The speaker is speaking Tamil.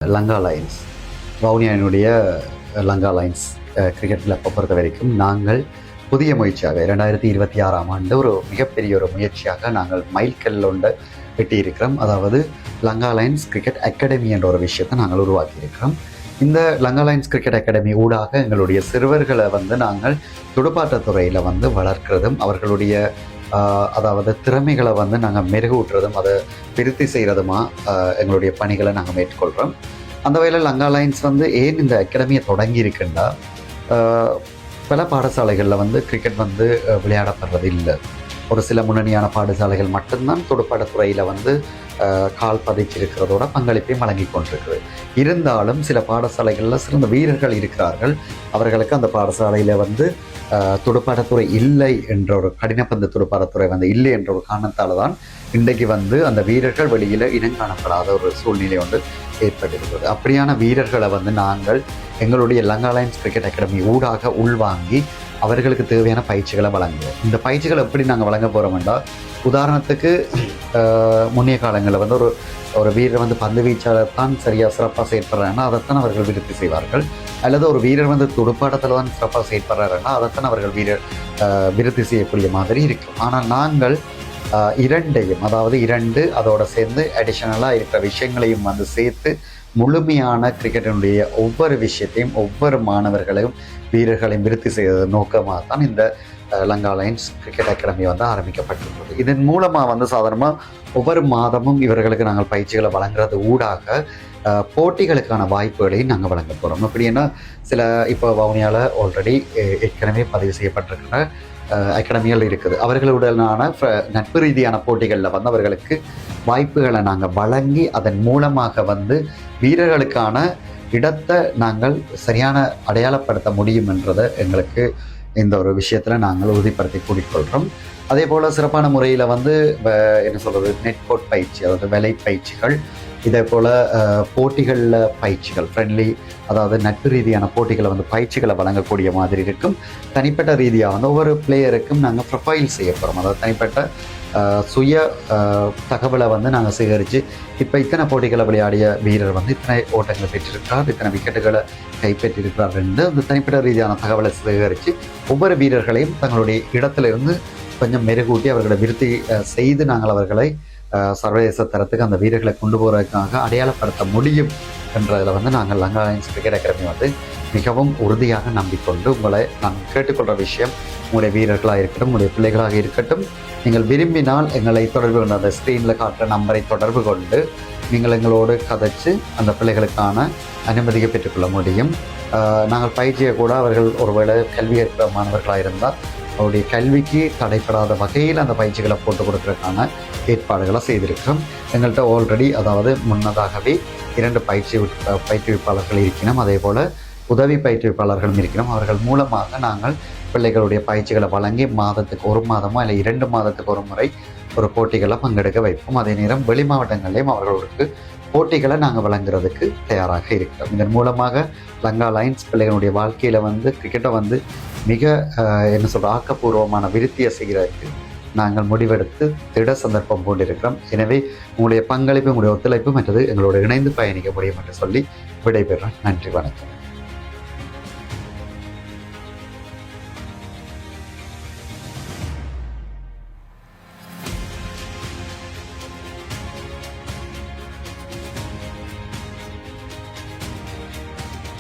லங்கா லைன்ஸ் வவுனியாவினுடைய லங்கா லைன்ஸ் கிரிக்கெட் கிளப்பை பொறுத்த வரைக்கும் நாங்கள் புதிய முயற்சியாக 2026ஆம் ஆண்டு ஒரு மிகப்பெரிய ஒரு முயற்சியாக நாங்கள் மைல்கல் ஒன்றை வெட்டியிருக்கிறோம். அதாவது லங்கா லைன்ஸ் கிரிக்கெட் அகாடமி என்ற ஒரு விஷயத்தை நாங்கள் உருவாக்கியிருக்கிறோம். இந்த லங்கா லைன்ஸ் கிரிக்கெட் அகாடமி ஊடாக எங்களுடைய சிறுவர்களை நாங்கள் துடுப்பாட்டத்துறையில் வளர்க்கிறதும் அவர்களுடைய அதாவது திறமைகளை நாங்கள் மெருகூட்டுறதும் அதை விருத்தி செய்கிறதுமா எங்களுடைய பணிகளை நாங்கள் மேற்கொள்கிறோம். அந்த வகையில் லங்கா லைன்ஸ் ஏன் இந்த அகாடமியை தொடங்கி இருக்குன்னா, பல பாடசாலைகளில் கிரிக்கெட் விளையாடப்படுறது இல்லை. ஒரு சில முன்னணியான பாடசாலைகள் மட்டும்தான் துடுப்பாட்டத்துறையில் கால் பதிச்சிருக்கிறதோட பங்களிப்பையும் வழங்கி கொண்டிருக்குது. இருந்தாலும் சில பாடசாலைகளில் சிறந்த வீரர்கள் இருக்கிறார்கள். அவர்களுக்கு அந்த பாடசாலையில் துடுப்பாட்டத்துறை இல்லை என்ற ஒரு கடினப்பந்து துடுப்பாட்டத்துறை இல்லை என்ற ஒரு காரணத்தால் தான் இன்றைக்கு அந்த வீரர்கள் வெளியில் இனங்காணப்படாத ஒரு சூழ்நிலை ஏற்பட்டிருக்கிறது. அப்படியான வீரர்களை நாங்கள் எங்களுடைய லங்கா லைன்ஸ் கிரிக்கெட் அகாடமி ஊடாக உள்வாங்கி அவர்களுக்கு தேவையான பயிற்சிகளை வழங்குவோம். இந்த பயிற்சிகளை எப்படி நாங்கள் வழங்க போகிறோம்னா, உதாரணத்துக்கு முன்னைய காலங்களில் ஒரு வீரர் பந்து வீச்சாளர் தான் சரியாக சிறப்பாக செயற்படுறாங்கன்னா அதைத்தான் அவர்கள் விருத்தி செய்வார்கள். அல்லது ஒரு வீரர் துடுப்பாட்டத்தில் தான் சிறப்பாக செயற்படுறாருன்னா அதைத்தான் அவர்கள் விருத்தி செய்யக்கூடிய மாதிரி இருக்கும். ஆனால் நாங்கள் இரண்டையும், அதாவது அதோட சேர்ந்து அடிஷனலாக இருக்கிற விஷயங்களையும் சேர்த்து முழுமையான கிரிக்கெட்டினுடைய ஒவ்வொரு விஷயத்தையும் ஒவ்வொரு மாணவர்களையும் வீரர்களையும் விருத்தி செய்வது நோக்கமாக தான் இந்த லங்கா லைன்ஸ் கிரிக்கெட் அகாடமி ஆரம்பிக்கப்பட்டிருக்கிறது. இதன் மூலமாக சாதாரணமாக ஒவ்வொரு மாதமும் இவர்களுக்கு நாங்கள் பயிற்சிகளை வழங்குறது ஊடாக போட்டிகளுக்கான வாய்ப்புகளையும் நாங்கள் வழங்க போகிறோம். அப்படின்னா சில இப்போ வவுனியாவில் ஆல்ரெடி ஏற்கனவே பதிவு செய்யப்பட்டிருக்கிற அகாடமிகள் இருக்குது. அவர்களுடனான நட்பு ரீதியான போட்டிகளில் அவர்களுக்கு வாய்ப்புகளை நாங்கள் வழங்கி அதன் மூலமாக வீரர்களுக்கான இடத்தை நாங்கள் சரியான அடையாளப்படுத்த முடியும் என்றதை எங்களுக்கு இந்த ஒரு விஷயத்தில் நாங்கள் உறுதிப்படுத்தி கூட்டிக்கொள்கிறோம். அதே போல் சிறப்பான முறையில் என்ன சொல்கிறது, நெட்கோட் பயிற்சி, அதாவது வேலை பயிற்சிகள், இதே போல் போட்டிகளில் பயிற்சிகள், ஃப்ரெண்ட்லி, அதாவது நட்பு ரீதியான போட்டிகளை பயிற்சிகளை வழங்கக்கூடிய மாதிரி இருக்கும். தனிப்பட்ட ரீதியாக ஒவ்வொரு பிளேயருக்கும் நாங்கள் ப்ரொஃபைல் செய்ய போகிறோம். அதாவது தனிப்பட்ட சுய தகவலை நாங்கள் சேகரித்து இப்போ இத்தனை போட்டிகளை விளையாடிய வீரர் இத்தனை ஓட்டங்களை பெற்றிருக்கிறார், இத்தனை விக்கெட்டுகளை கைப்பற்றியிருக்கிறார் என்று அந்த தனிப்பட்ட ரீதியான தகவலை சேகரித்து ஒவ்வொரு வீரர்களையும் தங்களுடைய இடத்திலிருந்து கொஞ்சம் மெருகூட்டி அவர்களை விருத்தி செய்து நாங்கள் அவர்களை சர்வதேச தரத்துக்கு அந்த வீரர்களை கொண்டு போகிறதுக்காக அடையாளப்படுத்த முடியும் என்றதில் நாங்கள் லங்கா லைன்ஸ் கிரிக்கெட் அகாடமி மிகவும் உறுதியாக நம்பிக்கொண்டு உங்களை நான் கேட்டுக்கொள்கிற விஷயம், உங்களுடைய வீரர்களாக இருக்கட்டும், உங்களுடைய பிள்ளைகளாக இருக்கட்டும், நீங்கள் விரும்பினால் எங்களை தொடர்பு கொண்டு அந்த ஸ்க்ரீனில் காட்டுற நம்பரை தொடர்பு கொண்டு நீங்கள் எங்களோடு கதைச்சு அந்த பிள்ளைகளுக்கான அனுமதியை பெற்றுக்கொள்ள முடியும். நாங்கள் பயிற்சியை கூட அவர்கள் ஒருவேளை கல்வி ஏற்ற மாணவர்களாக இருந்தால் அவருடைய கல்விக்கு தடைப்படாத வகையில் அந்த பயிற்சிகளை போட்டு கொடுக்கறதுக்கான ஏற்பாடுகளை செய்திருக்கிறோம். எங்கள்கிட்ட ஆல்ரெடி, அதாவது முன்னதாகவே 2 பயிற்றுவிப்பாளர்கள் இருக்கணும், அதே போல் உதவி பயிற்றுவிப்பாளர்களும் இருக்கணும். அவர்கள் மூலமாக நாங்கள் பிள்ளைகளுடைய பயிற்சிகளை வழங்கி மாதத்துக்கு 1 மாதமோ இல்லை 2 மாதத்துக்கு ஒரு முறை ஒரு போட்டிகளை பங்கெடுக்க வைப்போம். அதே நேரம் வெளி மாவட்டங்களையும் அவர்களுக்கு போட்டிகளை நாங்கள் வழங்குறதுக்கு தயாராக இருக்கிறோம். இதன் மூலமாக லங்கா லைன்ஸ் பிள்ளைகளுடைய வாழ்க்கையில் கிரிக்கெட்டை மிக என்ன சொல்கிற ஆக்கப்பூர்வமான விருத்தியை செய்கிறதுக்கு நாங்கள் முடிவெடுத்து திட சந்தர்ப்பம் கொண்டிருக்கிறோம். எனவே உங்களுடைய பங்களிப்பு, உங்களுடைய ஒத்துழைப்பு மற்றது எங்களோடு இணைந்து பயணிக்க முடியும் என்று சொல்லி விடைபெறுறேன். நன்றி, வணக்கம்.